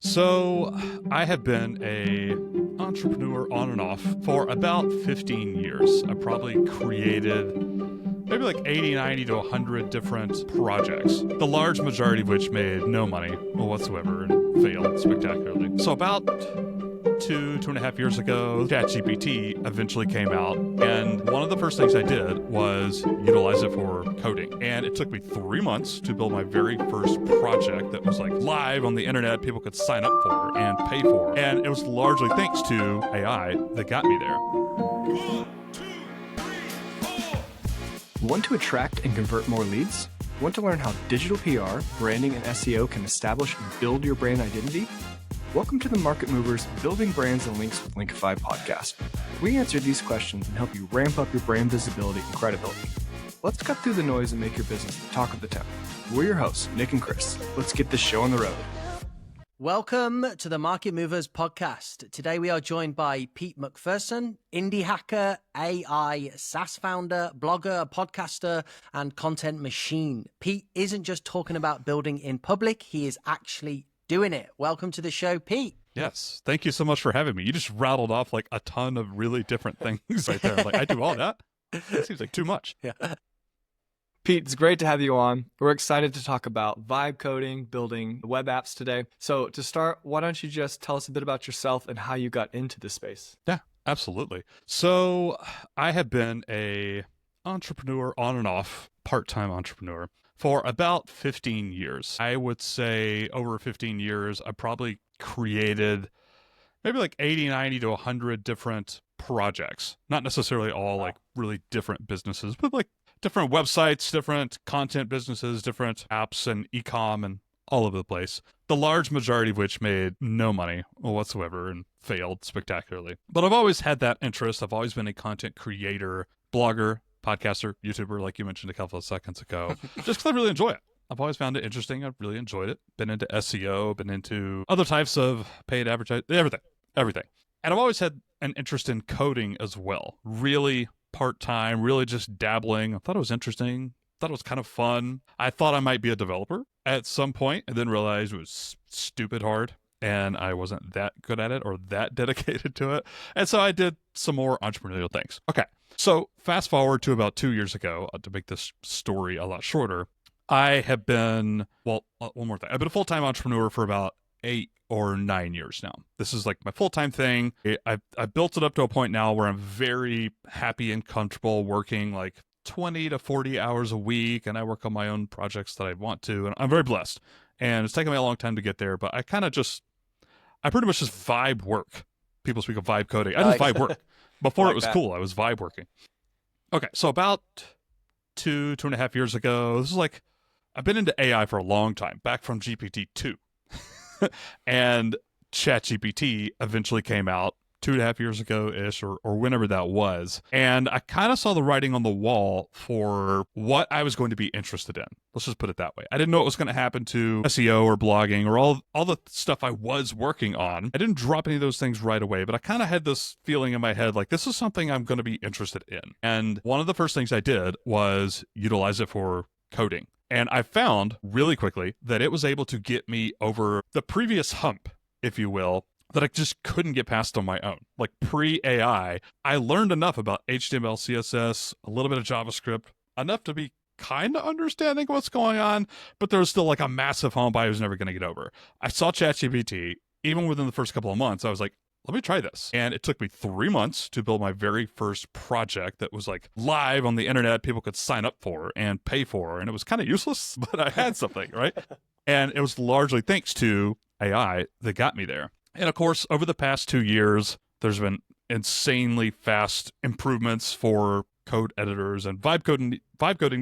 So I have been a entrepreneur on and off for about 15 years. I probably created maybe like 80, 90 to 100 different projects, the large majority of which made no money whatsoever and failed spectacularly. So about two and a half years ago, ChatGPT eventually came out, and one of the first things I did was utilize it for coding. And it took me 3 months to build my very first project that was like live on the internet, people could sign up for and pay for. And it was largely thanks to AI that got me there. 1, 2, 3, 4. Want to attract and convert more leads? Want to learn how digital PR, branding, and SEO can establish and build your brand identity? Welcome to the Market Movers Building Brands and Links with Linkify podcast. We answer these questions and help you ramp up your brand visibility and credibility. Let's cut through the noise and make your business the talk of the town. We're your hosts, Nick and Chris. Let's get this show on the road. Welcome to the Market Movers podcast. Today we are joined by Pete McPherson, indie hacker, AI, SaaS founder, blogger, podcaster, and content machine. Pete isn't just talking about building in public, he is actually doing it. Welcome to the show, Pete. Yes. Thank you so much for having me. You just rattled off like a ton of really different things right there. Like, I do all that? That seems like too much. Yeah. Pete, it's great to have you on. We're excited to talk about Vibecoding, building web apps today. So to start, why don't you just tell us a bit about yourself and how you got into this space? Yeah, absolutely. So I have been a entrepreneur on and off, part-time entrepreneur for about 15 years. I would say over 15 years, I probably created maybe like 80, 90 to 100 different projects. Not necessarily all like really different businesses, but like different websites, different content businesses, different apps and e-com and all over the place. The large majority of which made no money whatsoever and failed spectacularly. But I've always had that interest. I've always been a content creator, blogger, podcaster, YouTuber, like you mentioned a couple of seconds ago, just because I really enjoy it. I've always found it interesting. I've really enjoyed it. Been into SEO, been into other types of paid advertising, everything. And I've always had an interest in coding as well. Really part-time, really just dabbling. I thought it was interesting. Thought it was kind of fun. I thought I might be a developer at some point and then realized it was stupid hard and I wasn't that good at it or that dedicated to it. And so I did some more entrepreneurial things. Okay. So fast forward to about 2 years ago, to make this story a lot shorter, I have been, one more thing. I've been a full-time entrepreneur for about 8 or 9 years now. This is like my full-time thing. I built it up to a point now where I'm very happy and comfortable working like 20 to 40 hours a week, and I work on my own projects that I want to, and I'm very blessed. And it's taken me a long time to get there, but I pretty much just vibe work. People speak of vibe coding. I just vibe work. Before it was cool, I was vibe working. Okay, so about two and a half years ago, this is like, I've been into AI for a long time, back from GPT-2. And ChatGPT eventually came out 2.5 years ago-ish, or whenever that was. And I kind of saw the writing on the wall for what I was going to be interested in. Let's just put it that way. I didn't know what was going to happen to SEO or blogging or all the stuff I was working on. I didn't drop any of those things right away, but I kind of had this feeling in my head, like, this is something I'm going to be interested in. And one of the first things I did was utilize it for coding. And I found really quickly that it was able to get me over the previous hump, if you will, that I just couldn't get past on my own. Like pre-AI, I learned enough about HTML, CSS, a little bit of JavaScript, enough to be kind of understanding what's going on, but there was still like a massive hump I was never going to get over. I saw ChatGPT, even within the first couple of months, I was like, let me try this. And it took me 3 months to build my very first project that was like live on the internet, people could sign up for and pay for. And it was kind of useless, but I had something, right? And it was largely thanks to AI that got me there. And of course, over the past 2 years, there's been insanely fast improvements for code editors, and Vibecoding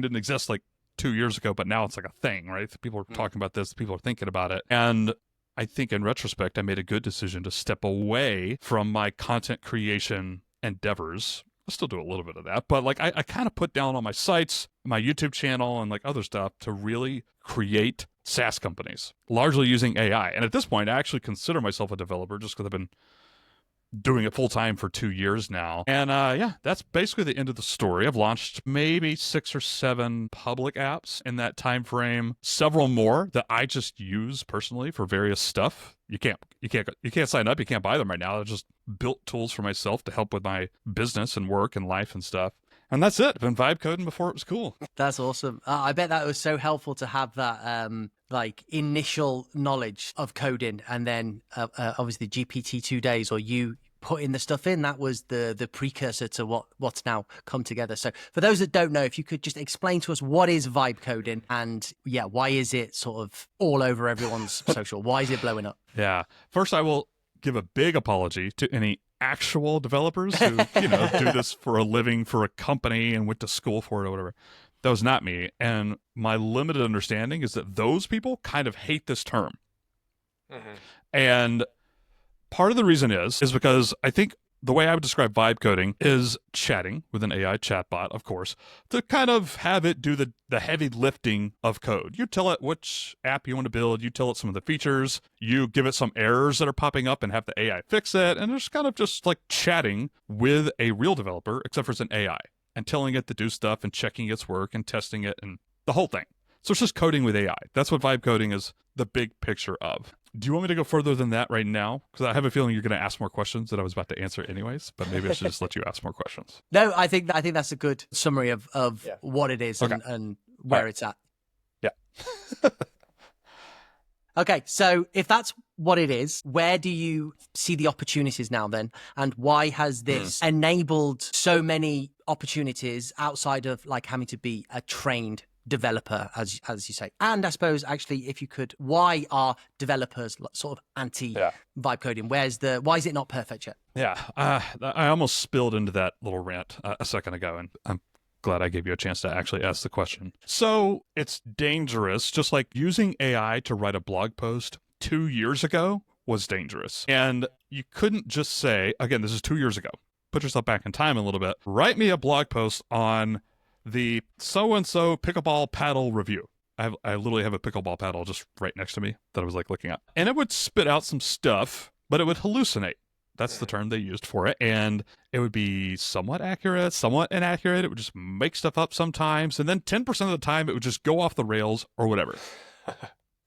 didn't exist like 2 years ago, but now it's like a thing, right? People are talking about this, people are thinking about it. And I think in retrospect, I made a good decision to step away from my content creation endeavors. I still do a little bit of that, but like I kind of put down on my sites, my YouTube channel, and like other stuff to really create SaaS companies, largely using AI. And at this point, I actually consider myself a developer just because I've been doing it full time for 2 years now. And yeah, that's basically the end of the story. I've launched maybe 6 or 7 public apps in that time frame, several more that I just use personally for various stuff. You can't sign up. You can't buy them right now. I just built tools for myself to help with my business and work and life and stuff. And that's it. I've been vibe coding before it was cool. That's awesome. I bet that was so helpful to have that like initial knowledge of coding, and then obviously GPT 2 days, or you putting the stuff in, that was the precursor to what's now come together. So for those that don't know, if you could just explain to us what is vibe coding, and yeah, why is it sort of all over everyone's social? Why is it blowing up? Yeah. First, I will give a big apology to any actual developers who, do this for a living for a company and went to school for it or whatever. That was not me. And my limited understanding is that those people kind of hate this term. Mm-hmm. And part of the reason is because I think the way I would describe vibe coding is chatting with an AI chatbot, of course, to kind of have it do the heavy lifting of code. You tell it which app you want to build, you tell it some of the features, you give it some errors that are popping up and have the AI fix it, and it's kind of just like chatting with a real developer, except for it's an AI, and telling it to do stuff and checking its work and testing it and the whole thing. So it's just coding with AI. That's what vibe coding is the big picture of. Do you want me to go further than that right now? Because I have a feeling you're going to ask more questions that I was about to answer anyways, but maybe I should just let you ask more questions. No, I think that's a good summary of what it is and where it's at. Yeah. Okay, so if that's what it is, where do you see the opportunities now then? And why has this enabled so many opportunities outside of like having to be a trained developer, as you say? And I suppose actually, if you could, why are developers sort of anti vibe coding? Why is it not perfect yet? Yeah, I almost spilled into that little rant a second ago, and I'm glad I gave you a chance to actually ask the question. So it's dangerous, just like using AI to write a blog post 2 years ago was dangerous. And you couldn't just say, again, this is 2 years ago, put yourself back in time a little bit, write me a blog post on the so-and-so pickleball paddle review. I literally have a pickleball paddle just right next to me that I was like looking at. And it would spit out some stuff, but it would hallucinate. That's the term they used for it. And it would be somewhat accurate, somewhat inaccurate. It would just make stuff up sometimes. And then 10% of the time, it would just go off the rails or whatever.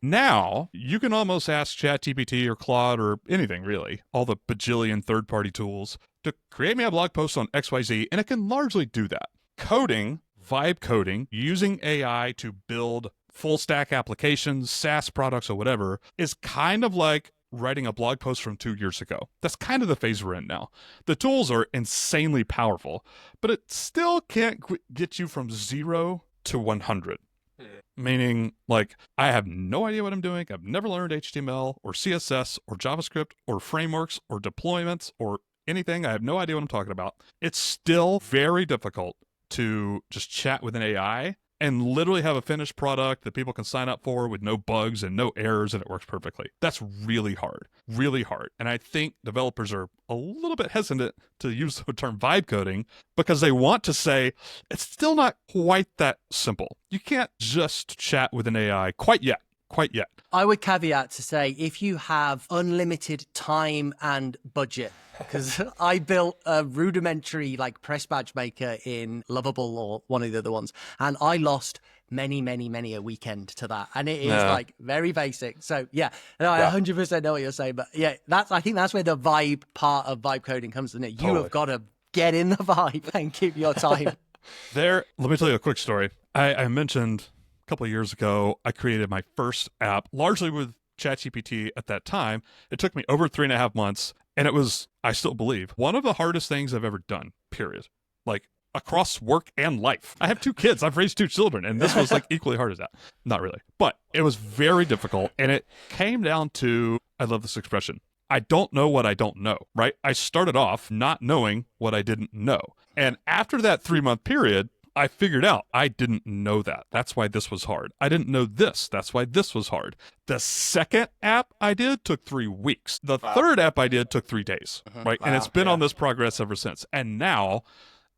Now, you can almost ask ChatGPT or Claude or anything, really, all the bajillion third-party tools, to create me a blog post on XYZ, and it can largely do that. Coding, vibe coding, using AI to build full-stack applications, SaaS products, or whatever, is kind of like writing a blog post from 2 years ago. That's kind of the phase we're in now. The tools are insanely powerful, but it still can't get you from 0 to 100. Meaning, like, I have no idea what I'm doing. I've never learned HTML or CSS or JavaScript or frameworks or deployments or anything. I have no idea what I'm talking about. It's still very difficult to just chat with an AI and literally have a finished product that people can sign up for with no bugs and no errors, and it works perfectly. That's really hard, really hard. And I think developers are a little bit hesitant to use the term vibe coding because they want to say it's still not quite that simple. You can't just chat with an AI quite yet. I would caveat to say, if you have unlimited time and budget, because I built a rudimentary like press badge maker in Lovable or one of the other ones, and I lost many a weekend to that, and it is like very basic. So I 100% know what you're saying, but I think that's where the vibe part of vibe coding comes in. It you have got to get in the vibe and keep your time. Let me tell you a quick story. I mentioned a couple of years ago, I created my first app largely with ChatGPT at that time. It took me over 3.5 months, and it was, I still believe, one of the hardest things I've ever done, period. Like, across work and life. I have 2 kids. I've raised 2 children, and this was like equally hard as that. Not really. But it was very difficult, and it came down to, I love this expression, I don't know what I don't know, right? I started off not knowing what I didn't know. And after that 3-month period, I figured out I didn't know that. That's why this was hard. I didn't know this. That's why this was hard. The second app I did took 3 weeks. The third app I did took 3 days, right? Wow. And it's been on this progress ever since. And now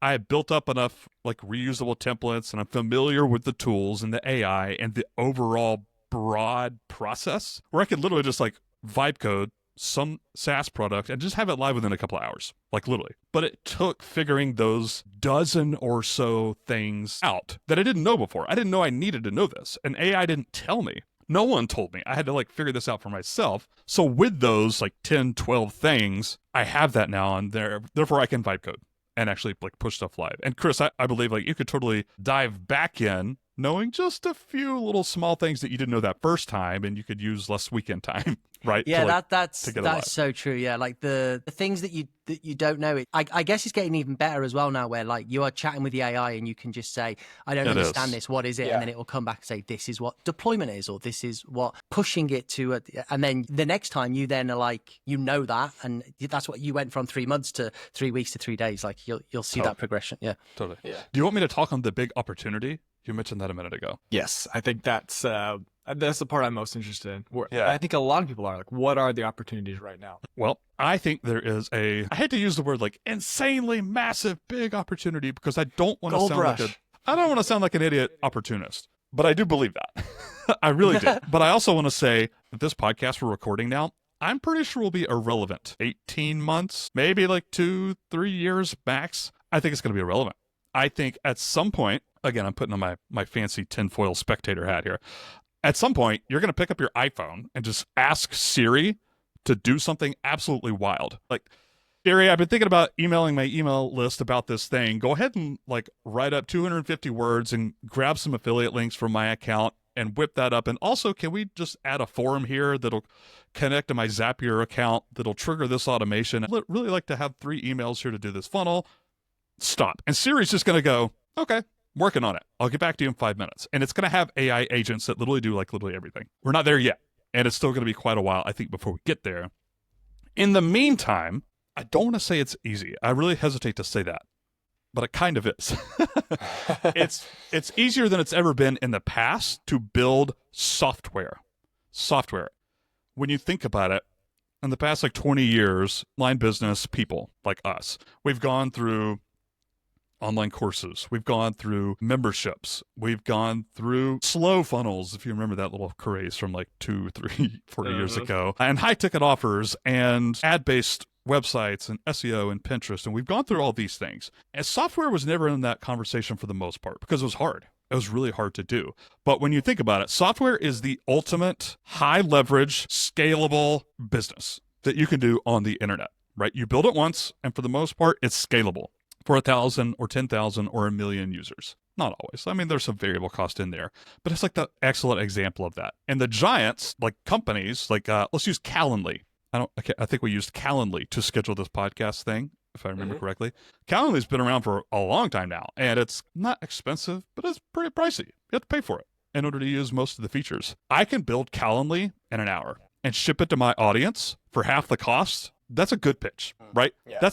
I built up enough like reusable templates, and I'm familiar with the tools and the AI and the overall broad process where I could literally just like vibe code some SaaS product and just have it live within a couple of hours, like literally. But it took figuring those dozen or so things out that I didn't know before. I didn't know I needed to know this, and AI didn't tell me. No one told me. I had to like figure this out for myself. So with those like 10, 12 things, I have that now, and therefore I can vibe code and actually like push stuff live. And Chris, I believe like you could totally dive back in knowing just a few little small things that you didn't know that first time, and you could use less weekend time, right? Yeah, that's so true. Yeah, like the things that you don't know. I guess it's getting even better as well now, where like you are chatting with the AI and you can just say, "I don't understand this. What is it?" And then it will come back and say, "This is what deployment is," or "This is what pushing it to." And then the next time you then are like, you know that, and that's what you went from 3 months to 3 weeks to 3 days. Like you'll see that progression. Yeah, totally. Yeah. Do you want me to talk on the big opportunity? You mentioned that a minute ago. Yes, I think that's the part I'm most interested in. I think a lot of people are like, what are the opportunities right now? Well, I think there is I hate to use the word like insanely massive big opportunity because I don't want to sound like an idiot opportunist, but I do believe that. I really do. But I also want to say that this podcast we're recording now, I'm pretty sure will be irrelevant. 18 months, maybe like 2-3 years max. I think it's going to be irrelevant. I think at some point, again, I'm putting on my fancy tinfoil spectator hat here. At some point, you're going to pick up your iPhone and just ask Siri to do something absolutely wild. Like, Siri, I've been thinking about emailing my email list about this thing. Go ahead and like write up 250 words and grab some affiliate links from my account and whip that up. And also, can we just add a forum here that'll connect to my Zapier account that'll trigger this automation? I'd really like to have 3 emails here to do this funnel. Stop. And Siri's just going to go, okay, working on it. I'll get back to you in 5 minutes. And it's going to have AI agents that literally do like literally everything. We're not there yet. And it's still going to be quite a while, I think, before we get there. In the meantime, I don't want to say it's easy. I really hesitate to say that, but it kind of is. It's easier than it's ever been in the past to build software. When you think about it, in the past like 20 years, line business people like us, we've gone through online courses. We've gone through memberships. We've gone through slow funnels, if you remember that little craze from like 2, 3, 4 years ago, and high ticket offers and ad-based websites and SEO and Pinterest. And we've gone through all these things. And software was never in that conversation for the most part because it was hard. It was really hard to do. But when you think about it, software is the ultimate high leverage, scalable business that you can do on the internet, right? You build it once, and for the most part, it's scalable for 1,000 or 10,000 or 1,000,000 users. Not always. I mean, there's some variable cost in there, but it's like the excellent example of that. And the giants, like companies, like let's use Calendly. I think we used Calendly to schedule this podcast thing, if I remember correctly. Calendly's been around for a long time now, and it's not expensive, but it's pretty pricey. You have to pay for it in order to use most of the features. I can build Calendly in an hour and ship it to my audience for half the cost. That's a good pitch, right? Yeah.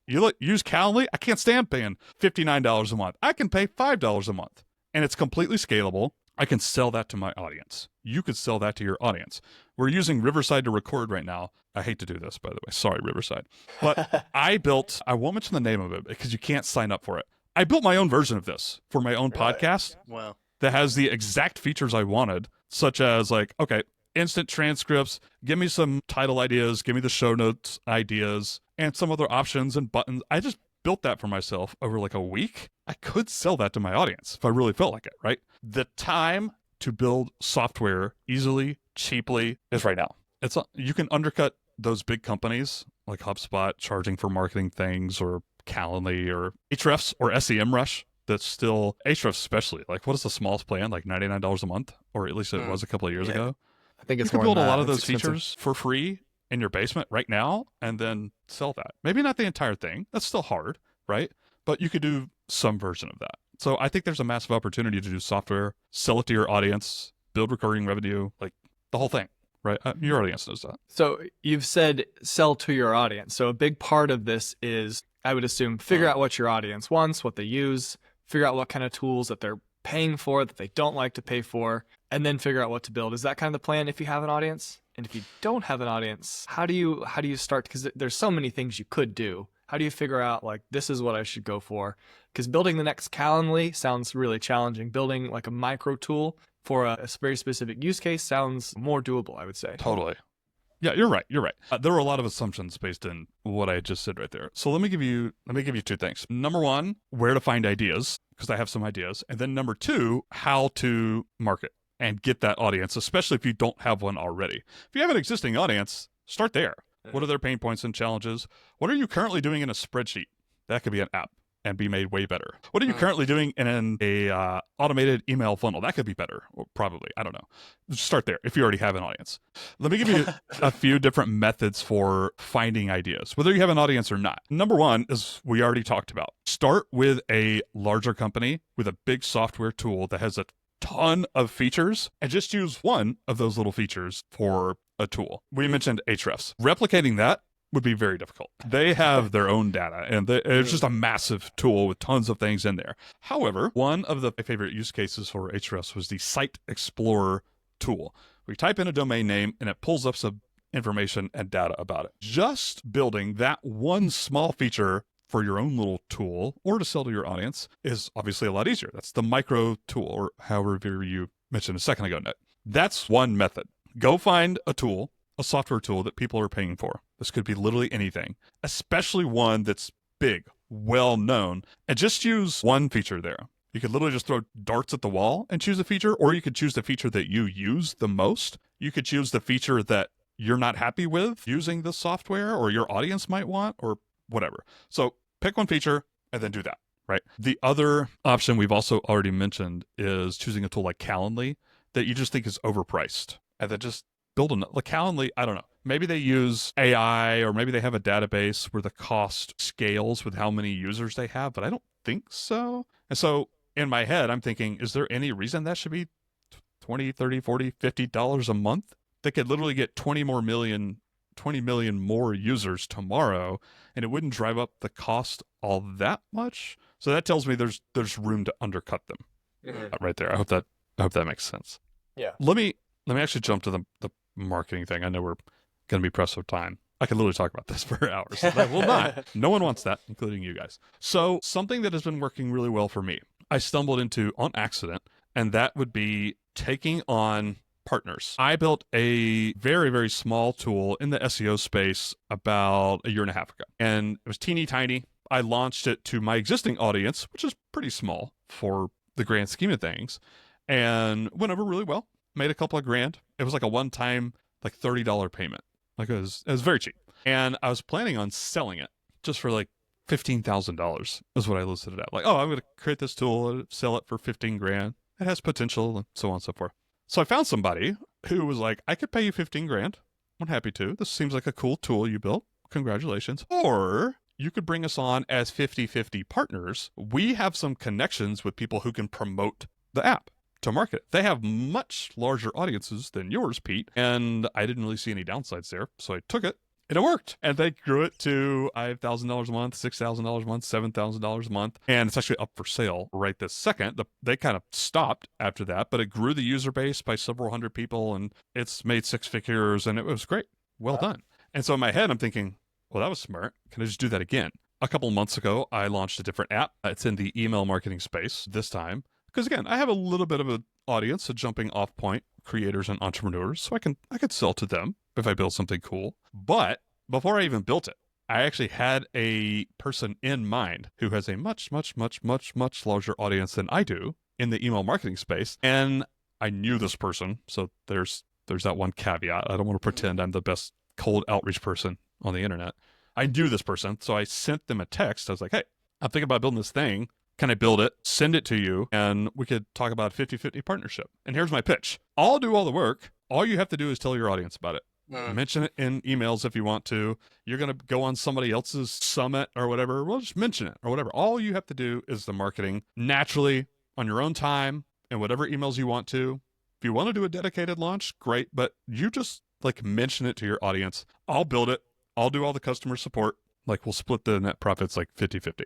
Use Calendly. I can't stand paying $59 a month. I can pay $5 a month, and it's completely scalable. I can sell that to my audience. You could sell that to your audience. We're using Riverside to record right now. I hate to do this, by the way. Sorry, Riverside. But I won't mention the name of it because you can't sign up for it. I built my own version of this for my own podcast. Wow. That has the exact features I wanted, such as like, okay, instant transcripts, give me some title ideas, give me the show notes ideas, and some other options and buttons. I just built that for myself over like a week. I could sell that to my audience if I really felt like it, right? The time to build software easily, cheaply is right now. You can undercut those big companies like HubSpot charging for marketing things, or Calendly, or Ahrefs or SEMrush. That's still Ahrefs, especially. Like, what is the smallest plan? Like $99 a month, or at least it was a couple of years ago. I think it's you can more build a lot of It's those features for free in your basement right now, and then sell that. Maybe not the entire thing. That's still hard, right? But you could do some version of that. So I think there's a massive opportunity to do software, sell it to your audience, build recurring revenue, like the whole thing, right? Your audience knows that. So you've said sell to your audience. So a big part of this is, I would assume, figure out what your audience wants, what they use, figure out what kind of tools that they're paying for, that they don't like to pay for, and then figure out what to build. Is that kind of the plan if you have an audience? And if you don't have an audience, how do you start? Because there's so many things you could do. How do you figure out, like, this is what I should go for? Because building the next Calendly sounds really challenging. Building like a micro tool for a very specific use case sounds more doable, I would say. Totally. Yeah, you're right. You're right. There were a lot of assumptions based in what I just said right there. So let me give you two things. Number one, where to find ideas, because I have some ideas. And then number two, how to market and get that audience, especially if you don't have one already. If you have an existing audience, start there. What are their pain points and challenges? What are you currently doing in a spreadsheet? That could be an app and be made way better. What are you currently doing in a automated email funnel? That could be better, or probably. I don't know. Just start there if you already have an audience. Let me give you a few different methods for finding ideas, whether you have an audience or not. Number one is we already talked about. Start with a larger company with a big software tool that has a ton of features and just use one of those little features for a tool. We mentioned Ahrefs. Replicating that would be very difficult. They have their own data, and it's just a massive tool with tons of things in there. However, one of my favorite use cases for Ahrefs was the Site Explorer tool. We type in a domain name, and it pulls up some information and data about it. Just building that one small feature for your own little tool or to sell to your audience is obviously a lot easier. That's the micro tool, or however you mentioned a second ago, Ned. That's one method. Go find a tool, a software tool that people are paying for. This could be literally anything, especially one that's big, well known, and just use one feature there. You could literally just throw darts at the wall and choose a feature, or you could choose the feature that you use the most. You could choose the feature that you're not happy with using the software or your audience might want, or whatever. So pick one feature and then do that, right? The other option we've also already mentioned is choosing a tool like Calendly that you just think is overpriced, and then just build like Calendly. I don't know. Maybe they use AI, or maybe they have a database where the cost scales with how many users they have, but I don't think so. And so in my head, I'm thinking, is there any reason that should be $20, $30, $40, $50 a month? They could literally get 20 million more users tomorrow, and it wouldn't drive up the cost all that much. So that tells me there's room to undercut them right there. I hope that makes sense. Yeah. Let me actually jump to the marketing thing. I know we're going to be pressed for time. I could literally talk about this for hours. But I will not. No one wants that, including you guys. So something that has been working really well for me, I stumbled into on accident, and that would be taking on partners. I built a very, very small tool in the SEO space about a year and a half ago, and it was teeny tiny. I launched it to my existing audience, which is pretty small for the grand scheme of things, and went over really well. Made a couple of grand. It was like a one-time, like $30 payment. Like it was very cheap. And I was planning on selling it just for like $15,000 is what I listed it at. Like, oh, I'm going to create this tool, sell it for 15 grand. It has potential, and so on and so forth. So I found somebody who was like, I could pay you 15 grand. I'm happy to. This seems like a cool tool you built. Congratulations. Or you could bring us on as 50-50 partners. We have some connections with people who can promote the app to market it. They have much larger audiences than yours, Pete, and I didn't really see any downsides there. So I took it, and it worked. And they grew it to $5,000 a month, $6,000 a month, $7,000 a month. And it's actually up for sale right this second. They kind of stopped after that, but it grew the user base by several hundred people, and it's made six figures, and it was great. Well done. And so in my head, I'm thinking, well, that was smart. Can I just do that again? A couple months ago, I launched a different app. It's in the email marketing space this time. Because again, I have a little bit of an audience, a jumping off point, creators and entrepreneurs, so I could sell to them if I build something cool. But before I even built it, I actually had a person in mind who has a much, much, much, much, much larger audience than I do in the email marketing space. And I knew this person, so there's that one caveat. I don't want to pretend I'm the best cold outreach person on the internet. I knew this person, so I sent them a text. I was like, hey, I'm thinking about building this thing. Can I build it, send it to you, and we could talk about 50-50 partnership? And here's my pitch. I'll do all the work. All you have to do is tell your audience about it. Mention it in emails if you want to. You're going to go on somebody else's summit or whatever. Well, just mention it or whatever. All you have to do is the marketing naturally on your own time and whatever emails you want to. If you want to do a dedicated launch, great. But you just like mention it to your audience. I'll build it. I'll do all the customer support. Like we'll split the net profits like 50-50.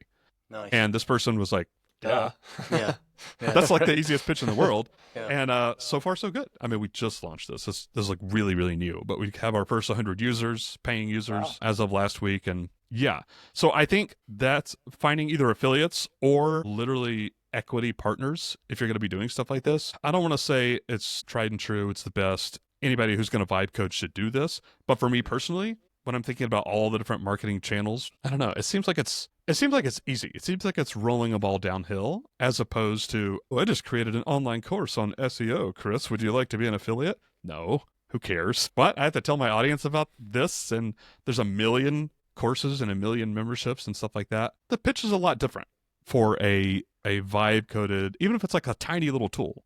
Nice. And this person was like, duh. Yeah. That's like the easiest pitch in the world. Yeah. And so far, so good. I mean, we just launched this. This is like really, really new. But we have our first 100 users, paying users as of last week. And yeah. So I think that's finding either affiliates or literally equity partners if you're going to be doing stuff like this. I don't want to say it's tried and true, it's the best. anybody who's going to vibe code should do this. But for me personally, when I'm thinking about all the different marketing channels, I don't know. It seems like it's easy. It seems like it's rolling a ball downhill as opposed to, I just created an online course on SEO. Chris, would you like to be an affiliate? No. Who cares? But I have to tell my audience about this, and there's a million courses and a million memberships and stuff like that. The pitch is a lot different for a vibe coded, even if it's like a tiny little tool.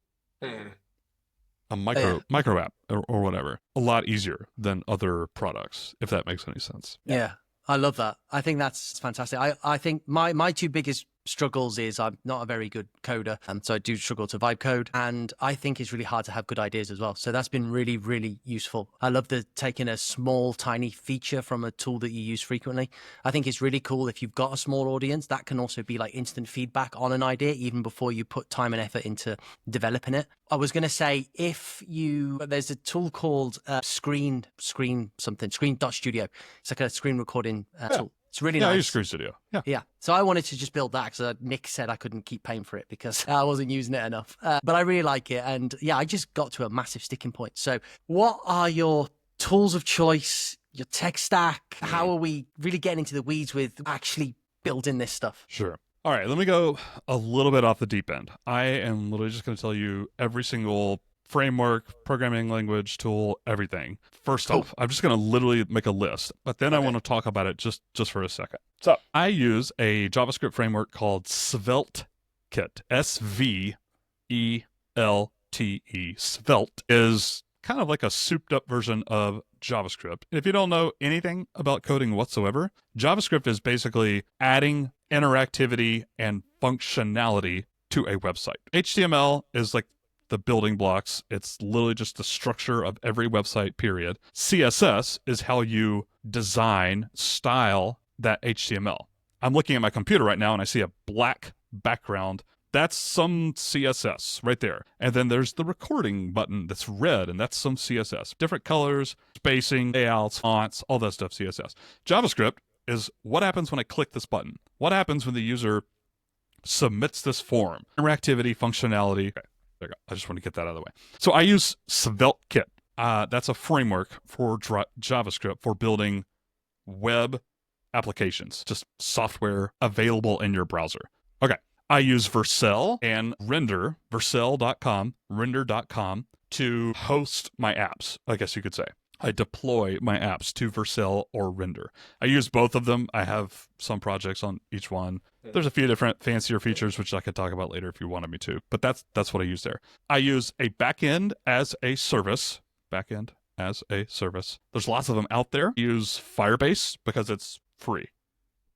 A micro app or whatever, a lot easier than other products, if that makes any sense. Yeah, I love that. I think that's fantastic. I think my two biggest struggles is I'm not a very good coder, and so I do struggle to vibe code, and I think it's really hard to have good ideas as well. So that's been really, really useful. I love the taking a small, tiny feature from a tool that you use frequently. I think it's really cool if you've got a small audience. That can also be like instant feedback on an idea, even before you put time and effort into developing it. I was going to say, there's a tool called Screen.studio. It's like a screen recording tool. It's really nice. Yeah, I use Screen Studio. Yeah. So I wanted to just build that because Nick said I couldn't keep paying for it because I wasn't using it enough. But I really like it. And yeah, I just got to a massive sticking point. So what are your tools of choice, your tech stack? How are we really getting into the weeds with actually building this stuff? Sure. All right, let me go a little bit off the deep end. I am literally just going to tell you every single framework, programming language, tool, everything. First off, I'm just going to literally make a list, but then I want to talk about it just for a second. So I use a JavaScript framework called SvelteKit, SVELTE. Svelte is kind of like a souped up version of JavaScript. If you don't know anything about coding whatsoever, JavaScript is basically adding interactivity and functionality to a website. HTML is like the building blocks. It's literally just the structure of every website, period. CSS is how you design, style that HTML. I'm looking at my computer right now and I see a black background. That's some CSS right there. And then there's the recording button that's red, and that's some CSS. Different colors, spacing, layouts, fonts, all that stuff, CSS. JavaScript is what happens when I click this button. What happens when the user submits this form? Interactivity, functionality. Okay, there you go. I just want to get that out of the way. So I use SvelteKit. That's a framework for JavaScript for building web applications, just software available in your browser. Okay. I use Vercel and Render, Vercel.com, Render.com, to host my apps, I guess you could say. I deploy my apps to Vercel or Render. I use both of them. I have some projects on each one. There's a few different fancier features, which I could talk about later if you wanted me to, but that's what I use there. I use a backend as a service. Backend as a service. There's lots of them out there. I use Firebase because it's free.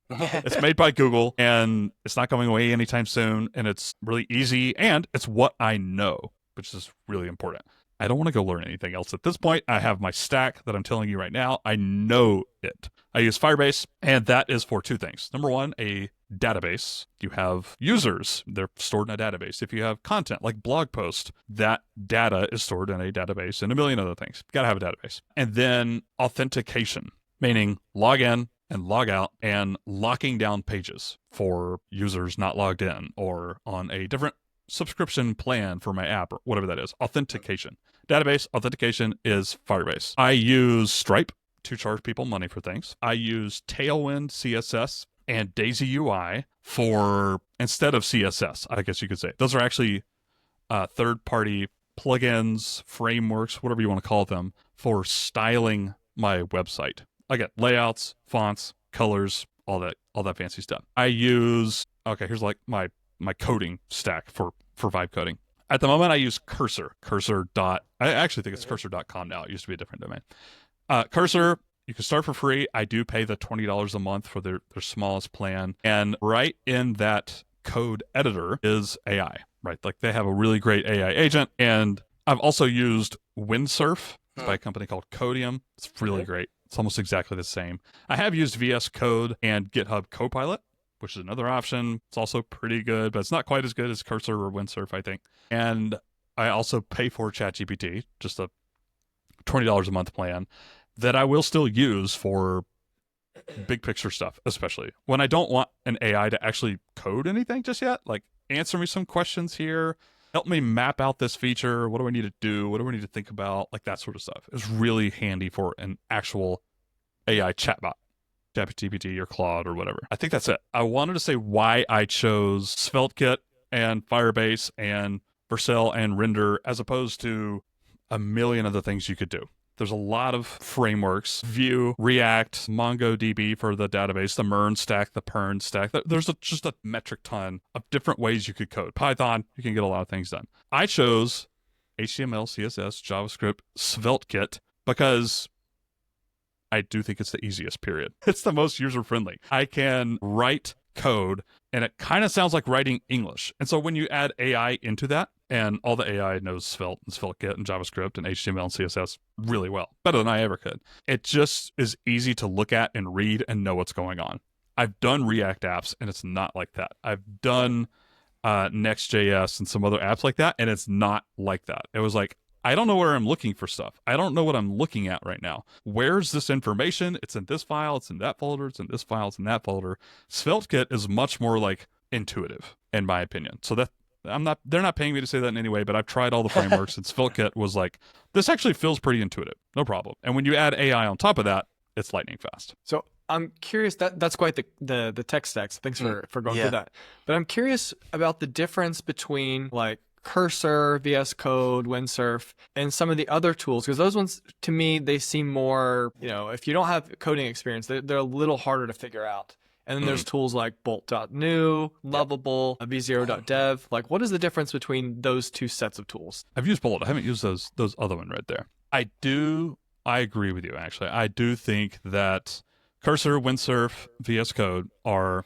It's made by Google, and it's not going away anytime soon, and it's really easy, and it's what I know, which is really important. I don't want to go learn anything else at this point. I have my stack that I'm telling you right now. I know it. I use Firebase, and that is for two things. Number one, a database. You have users. They're stored in a database. If you have content like blog posts, that data is stored in a database and a million other things. You got to have a database. And then authentication, meaning log in and log out and locking down pages for users not logged in or on a different subscription plan for my app or whatever that is. Authentication. Database authentication is Firebase. I use Stripe to charge people money for things. I use Tailwind CSS and Daisy UI for instead of CSS, I guess you could say. Those are actually third-party plugins, frameworks, whatever you want to call them, for styling my website. I get layouts, fonts, colors, all that fancy stuff. I use, here's like my coding stack for vibe coding. At the moment, I use Cursor. I actually think it's cursor.com now. It used to be a different domain. Cursor, you can start for free. I do pay the $20 a month for their smallest plan. And right in that code editor is AI, right? Like they have a really great AI agent. And I've also used Windsurf by a company called Codium. It's really great. It's almost exactly the same. I have used VS Code and GitHub Copilot, which is another option. It's also pretty good, but it's not quite as good as Cursor or Windsurf, I think. And I also pay for ChatGPT, just a $20 a month plan that I will still use for big picture stuff, especially when I don't want an AI to actually code anything just yet. Like, answer me some questions here. help me map out this feature. What do I need to do? What do I need to think about? Like that sort of stuff. It's really handy for an actual AI chatbot, ChatGPT or Claude or whatever. I think that's it. I wanted to say why I chose SvelteKit and Firebase and Vercel and Render as opposed to a million other things you could do. There's a lot of frameworks, Vue, React, MongoDB for the database, the MERN stack, the PERN stack. There's just a metric ton of different ways you could code. Python, you can get a lot of things done. I chose HTML, CSS, JavaScript, SvelteKit because I do think it's the easiest, period. It's the most user-friendly. I can write code, and it kind of sounds like writing English. And so when you add AI into that, and all the AI knows Svelte and SvelteKit and JavaScript and HTML and CSS really well, better than I ever could. It just is easy to look at and read and know what's going on. I've done React apps, and it's not like that. I've done Next.js and some other apps like that, and it's not like that. It was like, I don't know where I'm looking for stuff. I don't know what I'm looking at right now. Where's this information? It's in this file. It's in that folder. It's in this file. It's in that folder. SvelteKit is much more like intuitive, in my opinion. So that they're not paying me to say that in any way, but I've tried all the frameworks and SvelteKit was like, this actually feels pretty intuitive. No problem. And when you add AI on top of that, it's lightning fast. So I'm curious, that's quite the tech stacks. Thanks for going through that. But I'm curious about the difference between like Cursor, VS Code, Windsurf, and some of the other tools, because those ones, to me, they seem more, if you don't have coding experience, they're a little harder to figure out. And then there's tools like Bolt.new, Lovable, V0.dev. Like, what is the difference between those two sets of tools? I've used Bolt. I haven't used those other one right there. I agree with you, actually. I do think that Cursor, Windsurf, VS Code are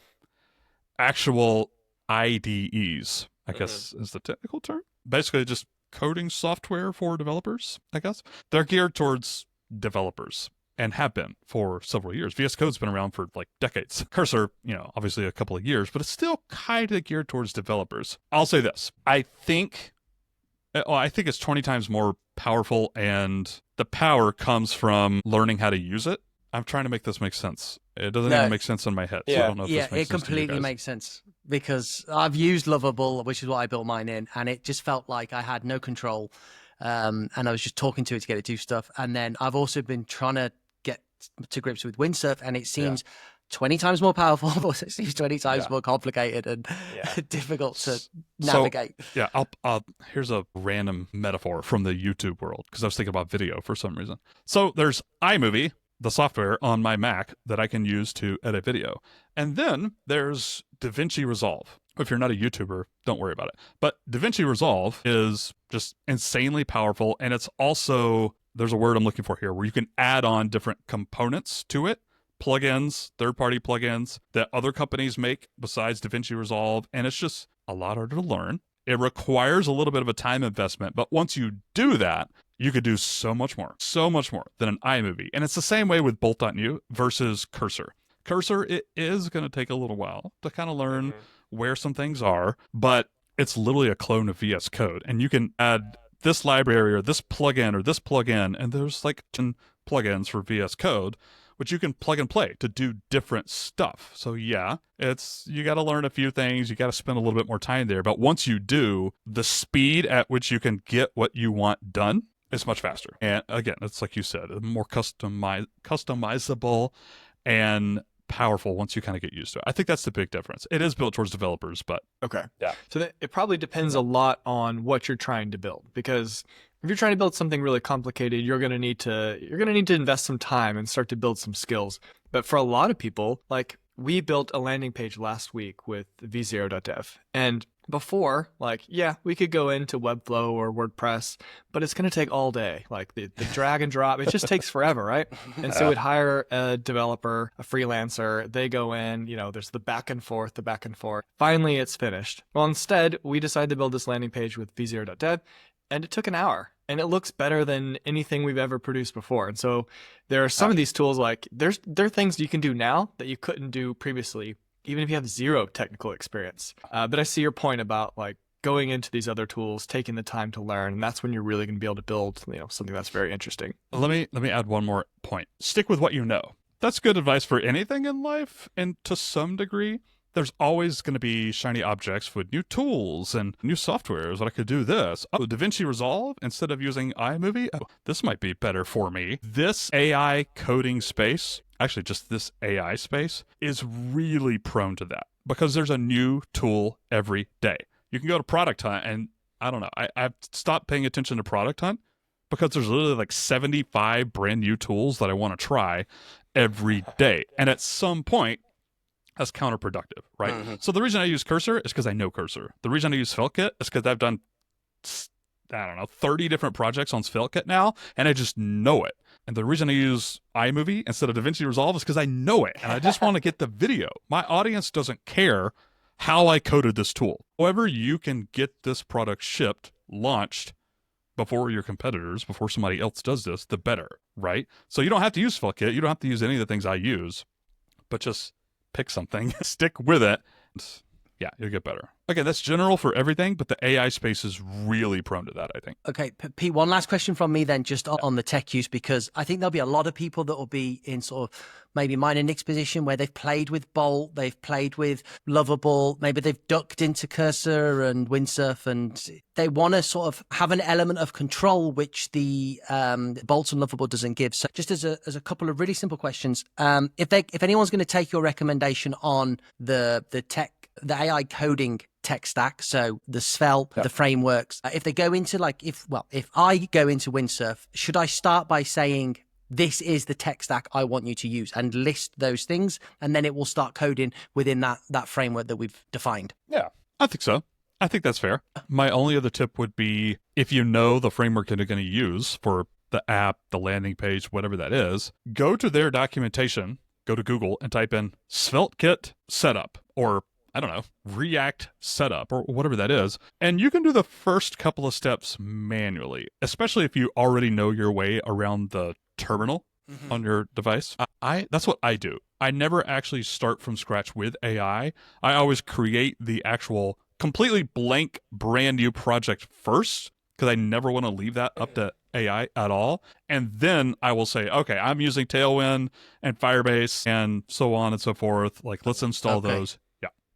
actual IDEs, I guess is the technical term. Basically just coding software for developers, I guess. They're geared towards developers and have been for several years. VS Code's been around for like decades. Cursor, obviously a couple of years, but it's still kind of geared towards developers. I'll say this. I think it's 20 times more powerful, and the power comes from learning how to use it. I'm trying to make this make sense. It doesn't even make sense in my head. So I don't know if this makes it completely makes sense, because I've used Lovable, which is what I built mine in, and it just felt like I had no control, and I was just talking to it to get it to do stuff. And then I've also been trying to get to grips with Windsurf, and it seems 20 times more powerful, but it seems 20 times more complicated and difficult to navigate. So, here's a random metaphor from the YouTube world, because I was thinking about video for some reason. So there's iMovie, the software on my Mac that I can use to edit video. And then there's DaVinci Resolve. If you're not a YouTuber, don't worry about it. But DaVinci Resolve is just insanely powerful. And it's also, there's a word I'm looking for here, where you can add on different components to it, plugins, third-party plugins that other companies make besides DaVinci Resolve. And it's just a lot harder to learn. It requires a little bit of a time investment. But once you do that, you could do so much more than an iMovie. And it's the same way with Bolt.new versus Cursor. Cursor, it is going to take a little while to kind of learn where some things are, but it's literally a clone of VS Code. And you can add this library or this plugin, and there's like 10 plugins for VS Code, which you can plug and play to do different stuff. So you got to learn a few things. You got to spend a little bit more time there. But once you do, the speed at which you can get what you want done, it's much faster. And again, it's like you said, more customizable and powerful once you kind of get used to it. I think that's the big difference. It is built towards developers, but So it probably depends a lot on what you're trying to build, because if you're trying to build something really complicated, you're going to need to invest some time and start to build some skills. But for a lot of people, like we built a landing page last week with v0.dev, and before, we could go into Webflow or WordPress, but it's going to take all day. Like the drag and drop, it just takes forever, right? And so we'd hire a developer, a freelancer, they go in, there's the back and forth. Finally, it's finished. Well, instead, we decided to build this landing page with v0.dev, and it took an hour. And it looks better than anything we've ever produced before. And so there are some of these tools, like there are things you can do now that you couldn't do previously, even if you have zero technical experience. But I see your point about like going into these other tools, taking the time to learn, and that's when you're really going to be able to build, something that's very interesting. Let me add one more point. Stick with what you know. That's good advice for anything in life, and to some degree. there's always going to be shiny objects with new tools and new softwares that I could do this. Oh, DaVinci Resolve instead of using iMovie? Oh, this might be better for me. This AI coding space, actually just this AI space, is really prone to that because there's a new tool every day. You can go to Product Hunt and I don't know, I've stopped paying attention to Product Hunt because there's literally like 75 brand new tools that I want to try every day. And at some point, that's counterproductive, right? Mm-hmm. So the reason I use Cursor is because I know Cursor. The reason I use SvelteKit is because I've done, I don't know, 30 different projects on SvelteKit now, and I just know it. And the reason I use iMovie instead of DaVinci Resolve is because I know it, and I just want to get the video. My audience doesn't care how I coded this tool. However, you can get this product shipped, launched, before your competitors, before somebody else does this, the better, right? So you don't have to use SvelteKit. You don't have to use any of the things I use, but just pick something, stick with it. Yeah, you'll get better. Okay, that's general for everything, but the AI space is really prone to that, I think. Okay, Pete, one last question from me then, just on the tech use, because I think there'll be a lot of people that will be in sort of maybe mine and Nick's position where they've played with Bolt, they've played with Lovable, maybe they've ducked into Cursor and Windsurf, and they want to sort of have an element of control, which the Bolt and Lovable doesn't give. So just as a couple of really simple questions, if anyone's going to take your recommendation on the AI coding tech stack, so the Svelte, the frameworks, if they go into if I go into Windsurf, should I start by saying this is the tech stack I want you to use and list those things, and then it will start coding within that framework that we've defined? Yeah, I think so. I think that's fair. My only other tip would be if you know the framework that you're going to use for the app, the landing page, whatever that is, go to their documentation, go to Google and type in SvelteKit setup or I don't know, React setup or whatever that is. And you can do the first couple of steps manually, especially if you already know your way around the terminal on your device. That's what I do. I never actually start from scratch with AI. I always create the actual completely blank brand new project first because I never want to leave that up to AI at all. And then I will say, okay, I'm using Tailwind and Firebase and so on and so forth. Like, let's install those.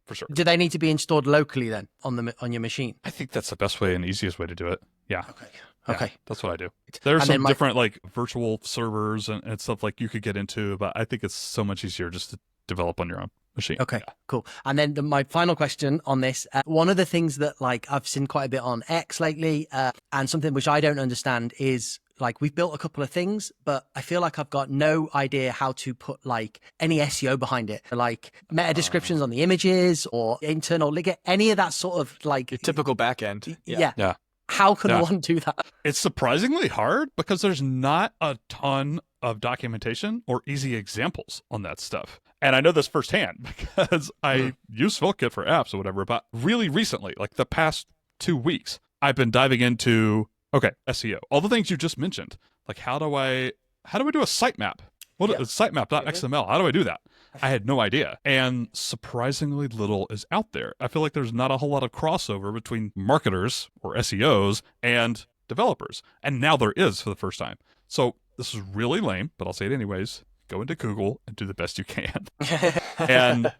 For sure. Do they need to be installed locally then on your machine? I think that's the best way and easiest way to do it. Yeah. Okay. Yeah, that's what I do. There's some different like virtual servers and stuff like you could get into, but I think it's so much easier just to develop on your own machine. Okay, cool. And then my final question on this, one of the things that like I've seen quite a bit on X lately, and something which I don't understand is like we've built a couple of things, but I feel like I've got no idea how to put like any SEO behind it, like meta descriptions on the images or internal link, any of that sort of like your typical backend. Yeah. How can one do that? It's surprisingly hard because there's not a ton of documentation or easy examples on that stuff. And I know this firsthand because I use SvelteKit for apps or whatever, but really recently, like the past 2 weeks, I've been diving into SEO. All the things you just mentioned. Like how do I do a sitemap? What is sitemap.xml? How do I do that? I had no idea. And surprisingly little is out there. I feel like there's not a whole lot of crossover between marketers or SEOs and developers. And now there is for the first time. So this is really lame, but I'll say it anyways. Go into Google and do the best you can. And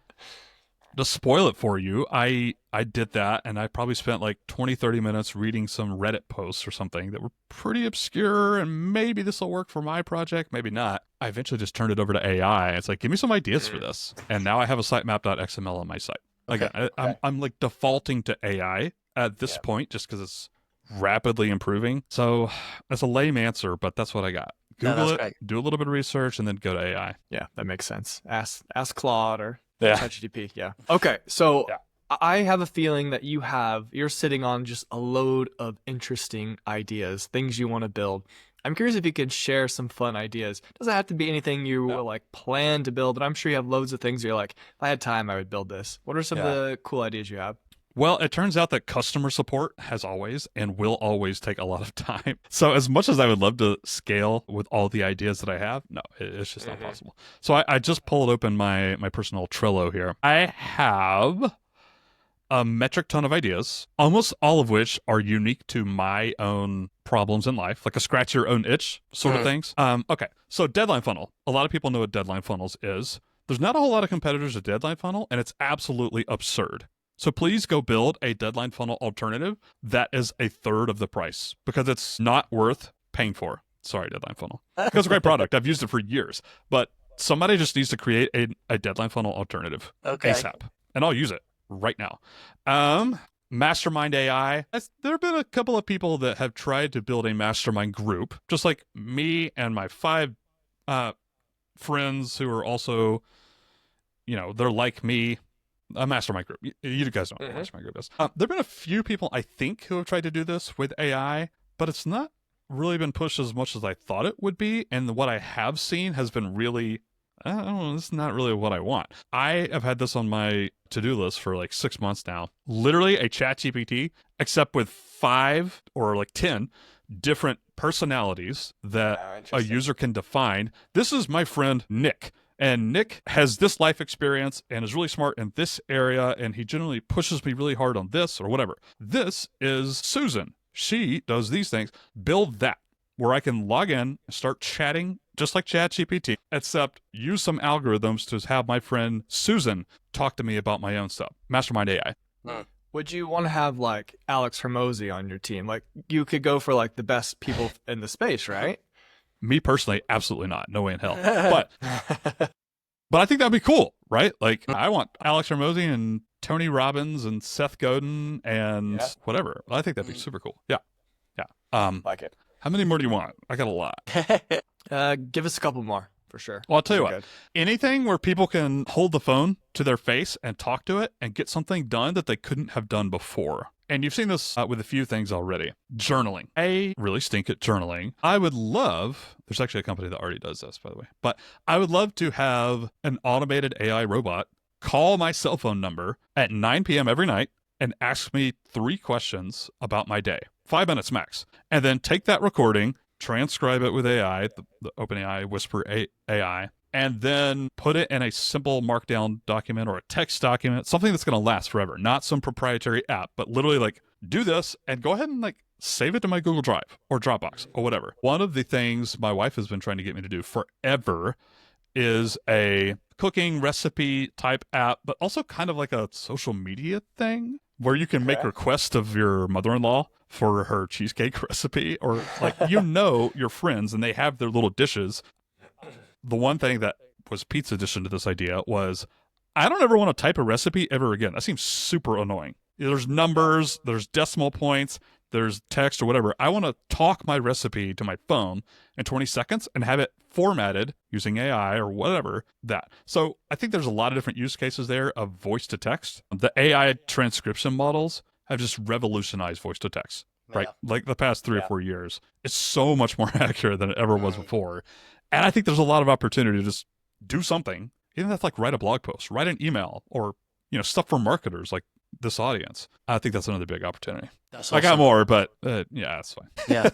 to spoil it for you, I did that, and I probably spent like 20, 30 minutes reading some Reddit posts or something that were pretty obscure, and maybe this will work for my project, maybe not. I eventually just turned it over to AI. It's like, give me some ideas for this. And now I have a sitemap.xml on my site. Again, I'm like defaulting to AI at this point just because it's rapidly improving. So that's a lame answer, but that's what I got. Google it, great. Do a little bit of research, and then go to AI. Yeah, that makes sense. Ask Claude or ChatGPT. Yeah. Okay, so I have a feeling that you're sitting on just a load of interesting ideas, things you want to build. I'm curious if you could share some fun ideas. Doesn't have to be anything you like plan to build, but I'm sure you have loads of things you're like, if I had time, I would build this. What are some of the cool ideas you have? Well, it turns out that customer support has always and will always take a lot of time. So as much as I would love to scale with all the ideas that I have, no, it's just not possible. So I just pulled open my personal Trello here. I have a metric ton of ideas, almost all of which are unique to my own problems in life, like a scratch your own itch sort of things. Okay, so deadline funnel. A lot of people know what deadline funnels is. There's not a whole lot of competitors to Deadline Funnel, and it's absolutely absurd. So please go build a Deadline Funnel alternative that is a third of the price, because it's not worth paying for. Sorry, Deadline Funnel. It's a great product. I've used it for years, but somebody just needs to create a Deadline Funnel alternative ASAP, and I'll use it right now. Mastermind AI. There have been a couple of people that have tried to build a mastermind group, just like me and my 5 friends who are also, they're like me, a mastermind group. You guys know what a mastermind group is. There have been a few people, I think, who have tried to do this with AI, but it's not really been pushed as much as I thought it would be. And what I have seen has been really, I don't know, it's not really what I want. I have had this on my to-do list for like 6 months now. Literally a ChatGPT, except with 5 or like 10 different personalities that a user can define. This is my friend Nick. And Nick has this life experience and is really smart in this area, and he generally pushes me really hard on this or whatever. This is Susan. She does these things. Build that, where I can log in and start chatting just like ChatGPT, except use some algorithms to have my friend Susan talk to me about my own stuff. Mastermind AI. Would you want to have like Alex Hormozy on your team? Like you could go for like the best people in the space, right? Me personally, absolutely not. No way in hell. But I think that'd be cool, right? Like I want Alex Hormozy and Tony Robbins and Seth Godin and whatever. I think that'd be super cool. Yeah. Like it. How many more do you want? I got a lot. Give us a couple more for sure. Well, I'll tell you what. Anything where people can hold the phone to their face and talk to it and get something done that they couldn't have done before. And you've seen this with a few things already. Journaling. I really stink at journaling. I would love, there's actually a company that already does this, by the way, but I would love to have an automated AI robot call my cell phone number at 9 p.m. every night and ask me 3 questions about my day. 5 minutes max. And then take that recording, transcribe it with AI, the OpenAI Whisper AI, and then put it in a simple markdown document or a text document, something that's going to last forever, not some proprietary app, but literally like do this and go ahead and like save it to my Google Drive or Dropbox or whatever. One of the things my wife has been trying to get me to do forever is a cooking recipe type app, but also kind of like a social media thing where you can make requests of your mother-in-law for her cheesecake recipe, or like, your friends and they have their little dishes. The one thing that was Pete's addition to this idea was, I don't ever want to type a recipe ever again. That seems super annoying. There's numbers, there's decimal points, there's text or whatever. I want to talk my recipe to my phone in 20 seconds and have it formatted using AI or whatever that. So I think there's a lot of different use cases there of voice to text. The AI transcription models have just revolutionized voice to text, right? Like the past 3 or 4 years. It's so much more accurate than it ever was before. And I think there's a lot of opportunity to just do something. Even if that's like write a blog post, write an email, or stuff for marketers like this audience. I think that's another big opportunity. That's awesome. I got more, but yeah, that's fine. Yeah.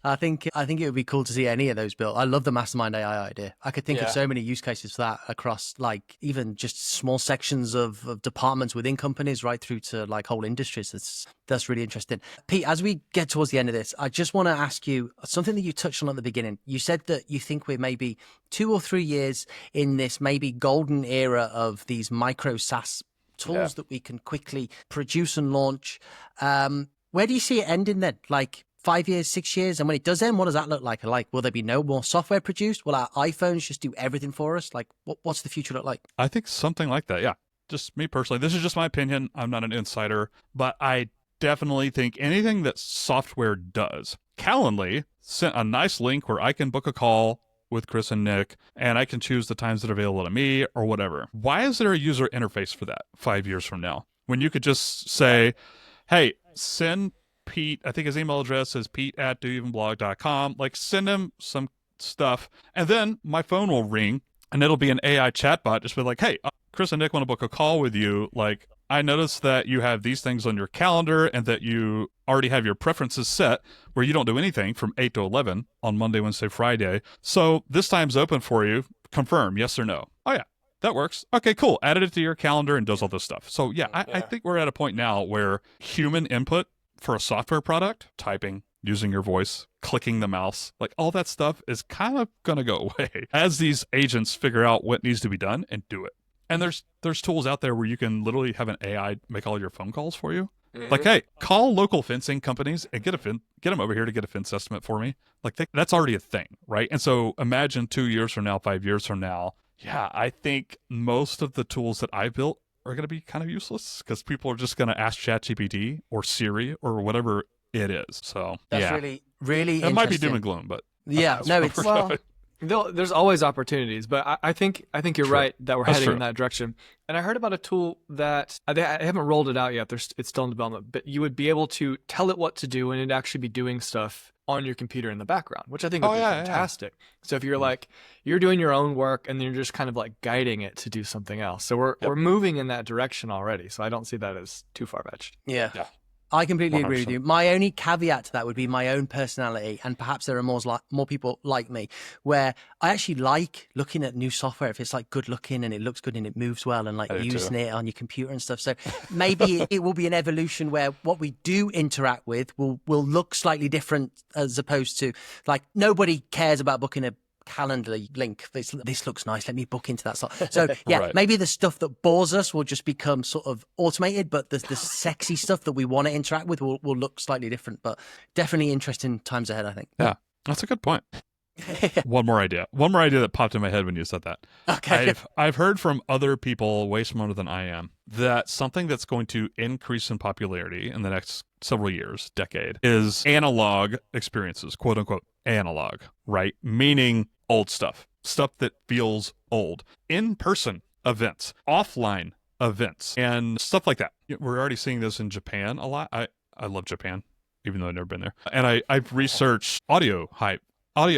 I think it would be cool to see any of those built. I love the mastermind AI idea. I could think of so many use cases for that across like even just small sections of departments within companies right through to like whole industries. That's really interesting. Pete, as we get towards the end of this, I just want to ask you something that you touched on at the beginning. You said that you think we're maybe 2 or 3 years in this maybe golden era of these micro-SaaS tools that we can quickly produce and launch. Where do you see it ending then? Like 5 years, 6 years? And when it does end, what does that look like? Like, will there be no more software produced? Will our iPhones just do everything for us? Like, what's the future look like? I think something like that, yeah. Just me personally. This is just my opinion. I'm not an insider, but I definitely think anything that software does. Calendly sent a nice link where I can book a call with Chris and Nick, and I can choose the times that are available to me or whatever. Why is there a user interface for that 5 years from now? When you could just say, hey, send Pete, I think his email address is pete@doevenblog.com. Like, send him some stuff, and then my phone will ring, and it'll be an AI chatbot. Just be like, hey, Chris and Nick want to book a call with you. Like, I noticed that you have these things on your calendar and that you already have your preferences set where you don't do anything from 8 to 11 on Monday, Wednesday, Friday. So this time's open for you. Confirm, yes or no. Oh, yeah, that works. Okay, cool. Added it to your calendar and does all this stuff. So, yeah, I think we're at a point now where human input for a software product, typing, using your voice, clicking the mouse, like all that stuff is kind of going to go away as these agents figure out what needs to be done and do it. And there's tools out there where you can literally have an AI make all your phone calls for you. Like, hey, call local fencing companies and get them over here to get a fence estimate for me. Like, that's already a thing, right? And so imagine 2 years from now, 5 years from now, yeah, I think most of the tools that I built are going to be kind of useless because people are just going to ask ChatGPT or Siri or whatever it is. So That's yeah, really, really it might be doom interesting. and gloom, but Yeah, no, it's Well, there's always opportunities, but I think you're True. right that we're That's heading true. in that direction. And I heard about a tool that I haven't rolled it out yet. It's still in development, but you would be able to tell it what to do, and it'd actually be doing stuff on your computer in the background, which I think would be fantastic. So if you're like you're doing your own work and then you're just kind of like guiding it to do something else. So we're moving in that direction already. So I don't see that as too far fetched. Yeah. Yeah. I completely agree with 100%. you. My only caveat to that would be my own personality, and perhaps there are more people like me, where I actually like looking at new software if it's like good looking and it looks good and it moves well, and like I do using too. it on your computer and stuff. So maybe it will be an evolution where what we do interact with will look slightly different, as opposed to like nobody cares about booking a Calendly link. This looks nice. Let me book into that slot. So yeah, Right. maybe the stuff that bores us will just become sort of automated, but the sexy stuff that we want to interact with will look slightly different. But definitely interesting times ahead, I think. Yeah, that's a good point. One more idea that popped in my head when you said that. Okay. I've heard from other people way smarter than I am that something that's going to increase in popularity in the next several years, decade, is analog experiences, quote unquote analog, right? Meaning old stuff that feels old. In-person events, offline events, and stuff like that. We're already seeing this in Japan a lot. I love Japan, even though I've never been there. And I've researched audio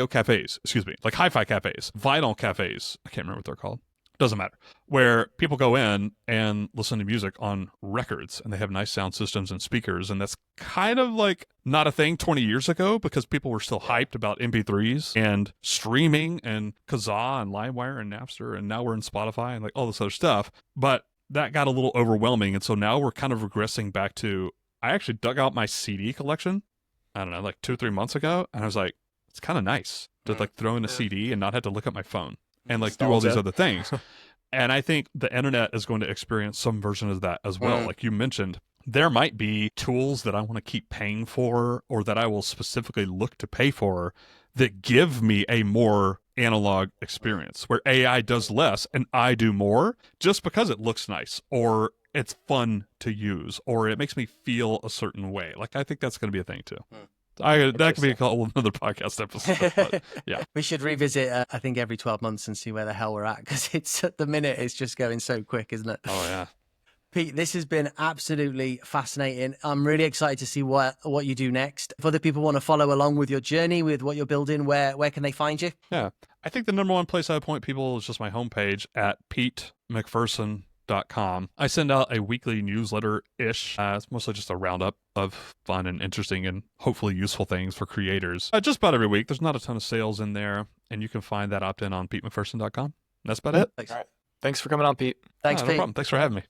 cafes, like hi-fi cafes, vinyl cafes. I can't remember what they're called. Doesn't matter. Where people go in and listen to music on records, and they have nice sound systems and speakers, and that's kind of like not a thing 20 years ago because people were still hyped about MP3s and streaming and Kazaa and LimeWire and Napster, and now we're in Spotify and like all this other stuff. But that got a little overwhelming, and so now we're kind of regressing back to, I actually dug out my CD collection, I don't know, like 2 or 3 months ago, and I was like, it's kind of nice to like throw in a CD and not have to look at my phone and like do all these other things. And I think the internet is going to experience some version of that as well. Like you mentioned, there might be tools that I want to keep paying for, or that I will specifically look to pay for, that give me a more analog experience where AI does less and I do more just because it looks nice, or it's fun to use, or it makes me feel a certain way. Like I think that's going to be a thing too. That could be another podcast episode. But yeah. We should revisit, I think, every 12 months and see where the hell we're at, because it's at the minute, it's just going so quick, isn't it? Oh, yeah. Pete, this has been absolutely fascinating. I'm really excited to see what you do next. If other people want to follow along with your journey, with what you're building, where can they find you? Yeah. I think the number one place I would point people is just my homepage at PeteMcPherson.com. I send out a weekly newsletter-ish. It's mostly just a roundup of fun and interesting and hopefully useful things for creators. Just about every week. There's not a ton of sales in there, and you can find that opt-in on PeteMcPherson.com. That's about it. Thanks. All right. Thanks for coming on, Pete. Thanks, No Pete. problem. Thanks for having me.